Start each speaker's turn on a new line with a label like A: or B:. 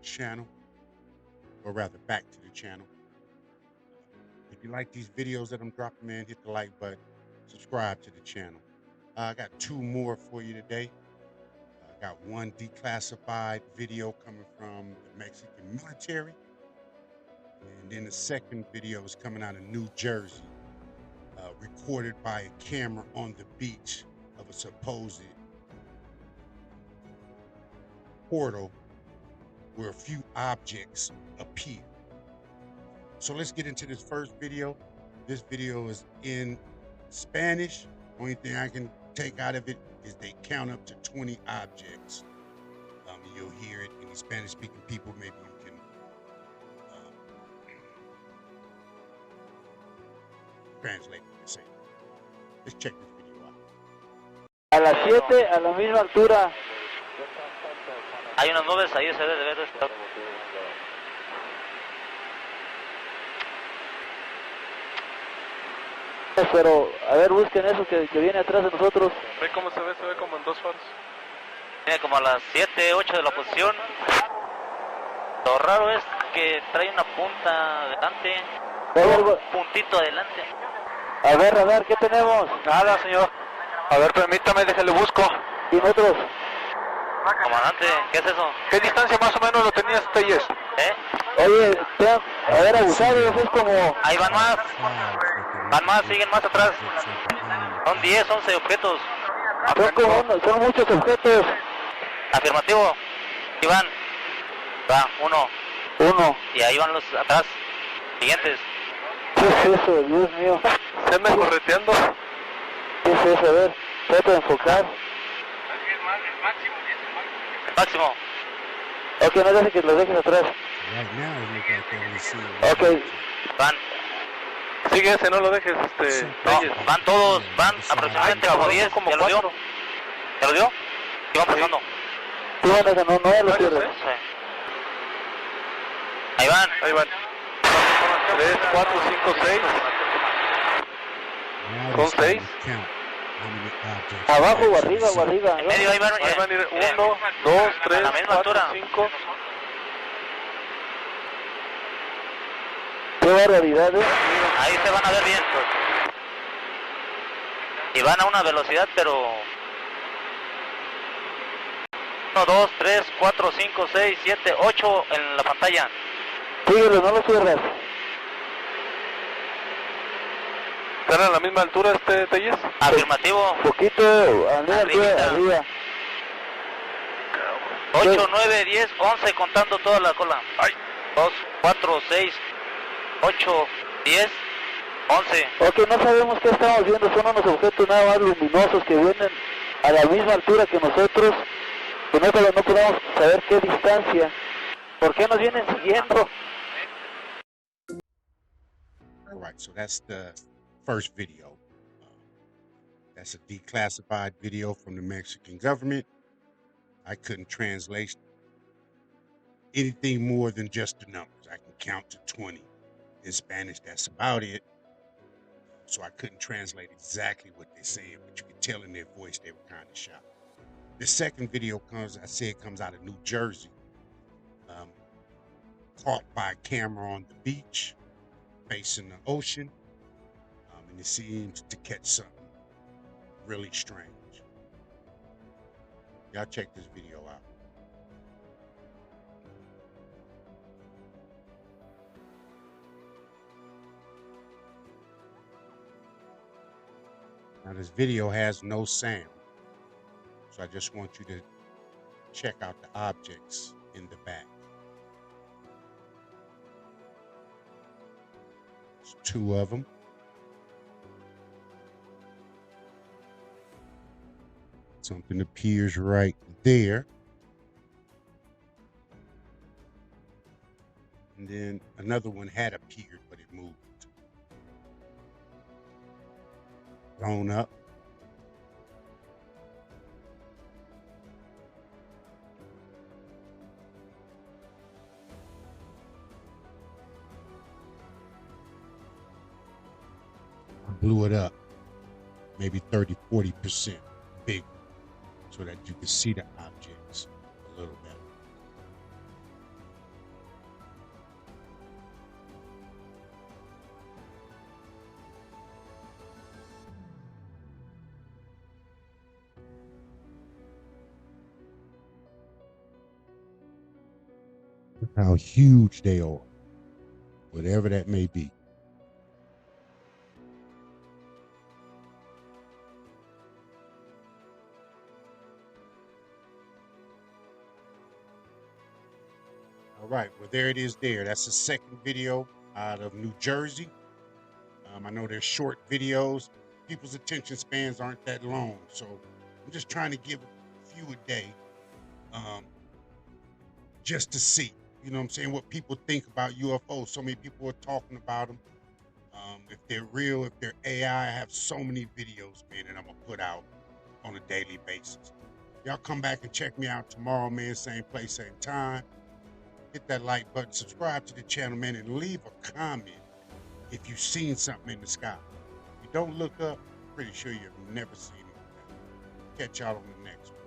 A: channel, or rather back to the channel. If you like these videos that I'm dropping, man, hit the like button, subscribe to the channel. I got two more for you today. I got one declassified video coming from the Mexican military, and then the second video is coming out of New Jersey, recorded by a camera on the beach of a supposed portal where a few objects appear. So let's get into this first video. This video is in Spanish. Only thing I can take out of it is they count up to 20 objects. You'll hear it in the Spanish-speaking people. Maybe you can translate what they're saying. Let's check this video out.
B: A las 7, a la misma altura.
C: Hay unas nubes ahí, se debe de ver.
B: Pero, a ver, busquen eso que viene atrás de nosotros.
D: ¿Ve cómo se ve? Se ve como en dos faros.
C: Viene como a las 7, 8 de la posición. Lo raro es que trae una punta adelante, un puntito adelante.
B: A ver, ¿qué tenemos?
D: Nada, señor. A ver, permítame, déjale busco.
B: ¿Y nosotros?
C: Comandante, ¿qué es eso?
D: ¿Qué distancia más o menos lo tenías, Telles?
B: Oye, a ver, abusado, eso es como...
C: Ahí van más. Van más, siguen más atrás. Son 10, 11 objetos.
B: Son muchos objetos.
C: Afirmativo. Ahí van. Va, uno. Y ahí van los atrás. Siguientes.
B: ¿Qué es eso, Dios mío?
D: ¿Se me correteando?
B: ¿Qué es eso? A ver, trata de enfocar.
C: Máximo.
B: Ok, no dejes que los dejes atrás.
A: Right now, it looks like they're only seeing
B: Ok.
C: Van.
D: Sigue ese, no lo dejes,
C: No,
D: Telles.
C: van todos. Van aproximadamente como 10.
D: como
C: ¿Ya lo dio?
D: 4.
C: ¿Ya lo dio? ¿Qué van pasando?
B: Tú van a no lo pierdes.
C: Sí. Ahí van.
D: Ahí van. 3, 4, 5, 6.
A: Now
D: Son
A: they're starting
D: 6.
A: to count how many objects
B: Abajo o
A: they're
B: arriba o
A: actually
B: arriba.
C: En medio ahí van.
D: Ahí van a ir
C: Miren,
D: 1, 2, 3,
C: a la misma
D: 4,
C: altura.
D: 5.
B: Qué barbaridad,
C: Ahí se van a ver bien. Y van a una velocidad, pero... 1, 2, 3, 4, 5, 6, 7, 8 en la pantalla.
B: Síguelo, no lo cierras.
D: ¿Están a la misma altura, Telles?
C: Afirmativo.
B: Poquito, arriba.
C: 8, 9, 10, 11 contando toda la cola. 2, 4, 6, 8, 10, 11.
B: Ok, no sabemos qué estamos viendo, son unos objetos nada más luminosos que vienen a la misma altura que nosotros, que no podemos saber qué distancia. ¿Por qué nos vienen siguiendo?
A: All right, so that's the first video. That's a declassified video from the Mexican government. I couldn't translate anything more than just the numbers. I can count to 20. In Spanish, that's about it. So I couldn't translate exactly what they're saying, but you could tell in their voice they were kind of shocked. The second video comes out of New Jersey. Caught by a camera on the beach, facing the ocean, and it seems to catch something really strange. Y'all check this video out. Now this video has no sound, so I just want you to check out the objects in the back. There's 2 of them. Something appears right there. And then another one had appeared, but it moved. Blown up. Blew it up maybe 30-40% bigger so that you can see the objects a little better. how huge they are, whatever that may be. All right, well, there it is there. That's the second video out of New Jersey. I know they're short videos. People's attention spans aren't that long, so I'm just trying to give a few a day, just to see, you know what I'm saying, what people think about UFOs. So many people are talking about them. If they're real, if they're AI, I have so many videos, man, that I'm gonna put out on a daily basis. Y'all come back and check me out tomorrow, man. Same place, same time. Hit that like button, subscribe to the channel, man, and leave a comment if you've seen something in the sky. If you don't look up, pretty sure you've never seen anything. Catch y'all on the next one.